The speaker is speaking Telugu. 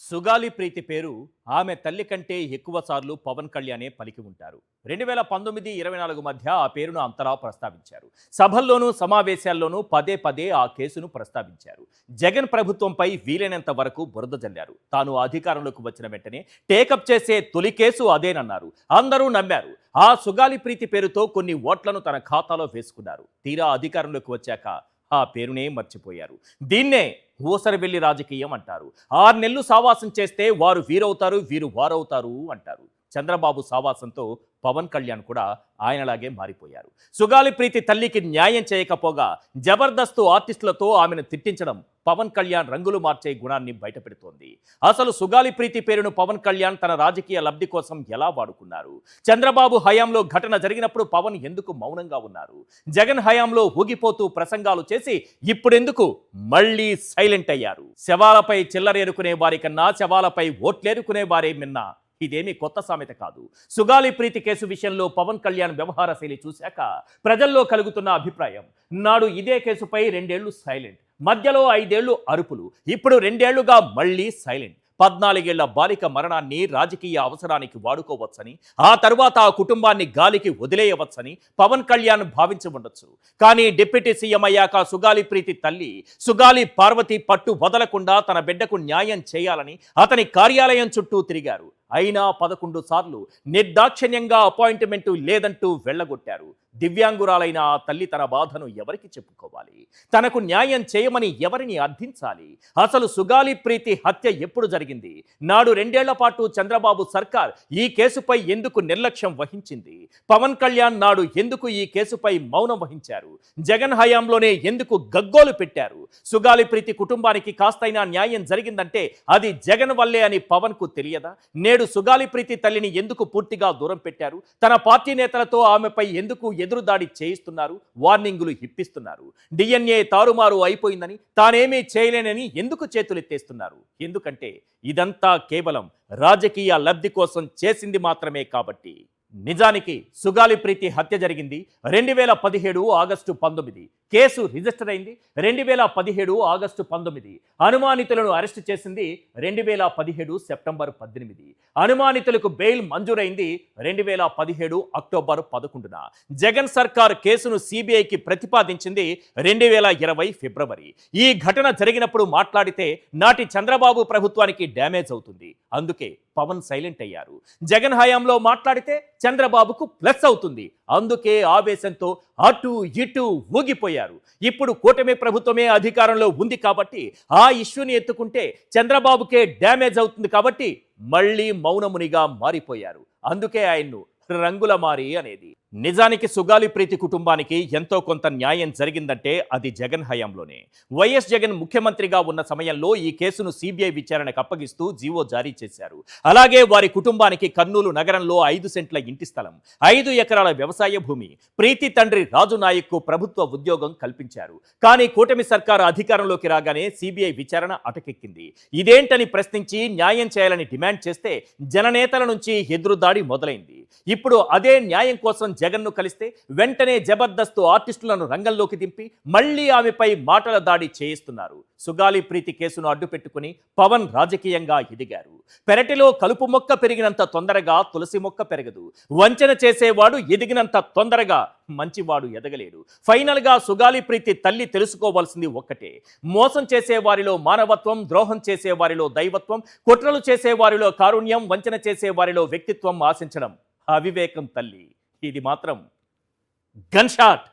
సుగాలి ప్రీతి పేరు ఆమె తల్లి కంటే ఎక్కువ సార్లు పవన్ కళ్యాణే పలికి ఉంటారు. 2019-24 మధ్య ఆ పేరును అంతలా ప్రస్తావించారు. సభల్లోనూ సమావేశాల్లోనూ పదే పదే ఆ కేసును ప్రస్తావించారు. జగన్ ప్రభుత్వంపై వీలైనంత వరకు బురద జల్లారు. తాను అధికారంలోకి వచ్చిన వెంటనే టేకప్ చేసే తొలి కేసు అదేనన్నారు. అందరూ నమ్మారు. ఆ సుగాలి ప్రీతి పేరుతో కొన్ని ఓట్లను తన ఖాతాలో వేసుకున్నారు. తీరా అధికారంలోకి వచ్చాక ఆ పేరునే మర్చిపోయారు. దీన్నే ఊసరవెల్లి రాజకీయం అంటారు. 6 నెలలు సావాసం చేస్తే వారు వీరవుతారు, వీరు వారవుతారు అంటారు. చంద్రబాబు సావాసంతో పవన్ కళ్యాణ్ కూడా ఆయనలాగే మారిపోయారు. సుగాలి ప్రీతి తల్లికి న్యాయం చేయకపోగా జబర్దస్త్ ఆర్టిస్టులతో ఆమెను తిట్టించడం పవన్ కళ్యాణ్ రంగులు మార్చే గుణాన్ని బయటపెడుతోంది. అసలు సుగాలి ప్రీతి పేరును పవన్ కళ్యాణ్ తన రాజకీయ లబ్ధి కోసం ఎలా వాడుకున్నారు? చంద్రబాబు హయాంలో ఘటన జరిగినప్పుడు పవన్ ఎందుకు మౌనంగా ఉన్నారు? జగన్ హయాంలో ఊగిపోతూ ప్రసంగాలు చేసి ఇప్పుడెందుకు మళ్ళీ సైలెంట్ అయ్యారు? శవాలపై చిల్లరేరుకునే వారి కన్నా శవాలపై ఓట్లేరుకునే వారే మిన్నా. ఇదేమీ కొత్త సామెత కాదు. సుగాలి ప్రీతి కేసు విషయంలో పవన్ కళ్యాణ్ వ్యవహార శైలి చూశాక ప్రజల్లో కలుగుతున్న అభిప్రాయం, నాడు ఇదే కేసుపై 2 ఏళ్లు సైలెంట్, మధ్యలో 5 ఏళ్లు అరుపులు, ఇప్పుడు 2 ఏళ్లుగా మళ్ళీ సైలెంట్. 14 ఏళ్ల బాలిక మరణాన్ని రాజకీయ అవసరానికి వాడుకోవచ్చని, ఆ తర్వాత ఆ కుటుంబాన్ని గాలికి వదిలేయవచ్చని పవన్ కళ్యాణ్ భావించి ఉండొచ్చు. కానీ డిప్యూటీ సీఎం అయ్యాక సుగాలి ప్రీతి తల్లి సుగాలి పార్వతి పట్టు వదలకుండా తన బిడ్డకు న్యాయం చేయాలని అతని కార్యాలయం చుట్టూ తిరిగారు. అయినా 11 సార్లు నిర్దాక్షిణ్యంగా అపాయింట్మెంటు లేదంటూ వెళ్ళగొట్టారు. దివ్యాంగురాలైన ఆ తల్లి తన బాధను ఎవరికి చెప్పుకోవాలి? తనకు న్యాయం చేయమని ఎవరిని అర్థించాలి? అసలు సుగాలి ప్రీతి హత్య ఎప్పుడు జరిగింది? నాడు 2 ఏళ్ల పాటు చంద్రబాబు సర్కార్ ఈ కేసుపై ఎందుకు నిర్లక్ష్యం వహించింది? పవన్ కళ్యాణ్ నాడు ఎందుకు ఈ కేసుపై మౌనం వహించారు? జగన్ హయాంలోనే ఎందుకు గగ్గోలు పెట్టారు? సుగాలి ప్రీతి కుటుంబానికి కాస్తైనా న్యాయం జరిగిందంటే అది జగన్ వల్లే అని పవన్ కు తెలియదా? నేడు సుగాలి ప్రీతి తల్లిని ఎందుకు పూర్తిగా దూరం పెట్టారు? తన పార్టీ నేతలతో ఆమెపై ఎందుకు ఎదురుదాడి చేయిస్తున్నారు? వార్నింగులు ఇప్పిస్తున్నారు? డిఎన్ఏ తారుమారు అయిపోయిందని, తానేమీ చేయలేనని ఎందుకు చేతులెత్తేస్తున్నారు? ఎందుకంటే ఇదంతా కేవలం రాజకీయ లబ్ధి కోసం చేసింది మాత్రమే కాబట్టి. నిజానికి సుగాలి ప్రీతి హత్య జరిగింది 2017 ఆగస్టు 19. కేసు రిజిస్టర్ అయింది 2017 ఆగస్టు 19. అనుమానితులను అరెస్టు చేసింది 2017 సెప్టెంబర్ 18. అనుమానితులకు బెయిల్ మంజూరైంది 2017 అక్టోబర్ 11న. జగన్ సర్కార్ కేసును సిబిఐకి ప్రతిపాదించింది 2020 ఫిబ్రవరి. ఈ ఘటన జరిగినప్పుడు మాట్లాడితే నాటి చంద్రబాబు ప్రభుత్వానికి డ్యామేజ్ అవుతుంది. అందుకే పవన్ సైలెంట్ అయ్యారు. జగన్ హయాంలో మాట్లాడితే చంద్రబాబుకు ప్లస్ అవుతుంది. అందుకే ఆవేశంతో అటు ఇటు ఊగిపోయారు. ఇప్పుడు కూటమి ప్రభుత్వమే అధికారంలో ఉంది కాబట్టి ఆ ఇష్యూని ఎత్తుకుంటే చంద్రబాబుకే డ్యామేజ్ అవుతుంది కాబట్టి మళ్ళీ మౌనమునిగా మారిపోయారు. అందుకే ఆయన్ను రంగుల మారి అనేది. నిజానికి సుగాలి ప్రీతి కుటుంబానికి ఎంతో కొంత న్యాయం జరిగిందంటే అది జగన్ హయాంలోనే. వైఎస్ జగన్ ముఖ్యమంత్రిగా ఉన్న సమయంలో ఈ కేసును సిబిఐ విచారణకు అప్పగిస్తూ జీవో జారీ చేశారు. అలాగే వారి కుటుంబానికి కర్నూలు నగరంలో 5 సెంట్ల ఇంటి స్థలం, 5 ఎకరాల వ్యవసాయ భూమి, ప్రీతి తండ్రి రాజు నాయక్కు ప్రభుత్వ ఉద్యోగం కల్పించారు. కానీ కూటమి సర్కారు అధికారంలోకి రాగానే సిబిఐ విచారణ అటకెక్కింది. ఇదేంటని ప్రశ్నించి న్యాయం చేయాలని డిమాండ్ చేస్తే జననేతల నుంచి ఎదురుదాడి మొదలైంది. ఇప్పుడు అదే న్యాయం కోసం జగన్ను కలిస్తే వెంటనే జబర్దస్త్ ఆర్టిస్టులను రంగంలోకి దింపి మళ్లీ ఆమెపై మాటల దాడి చేయిస్తున్నారు. సుగాలి ప్రీతి కేసును అడ్డుపెట్టుకుని పవన్ రాజకీయంగా ఎదిగారు. పెరటిలో కలుపు మొక్క పెరిగినంత తొందరగా తులసి మొక్క పెరగదు. వంచన చేసేవాడు ఎదిగినంత తొందరగా మంచివాడు ఎదగలేడు. ఫైనల్ గా సుగాలి ప్రీతి తల్లి తెలుసుకోవాల్సింది ఒక్కటే, మోసం చేసే వారిలో మానవత్వం, ద్రోహం చేసే వారిలో దైవత్వం, కుట్రలు చేసే వారిలో కారుణ్యం, వంచన చేసే వారిలో వ్యక్తిత్వం ఆశించడం అవివేకం తల్లి. ఇది మాత్రం గన్ షాట్.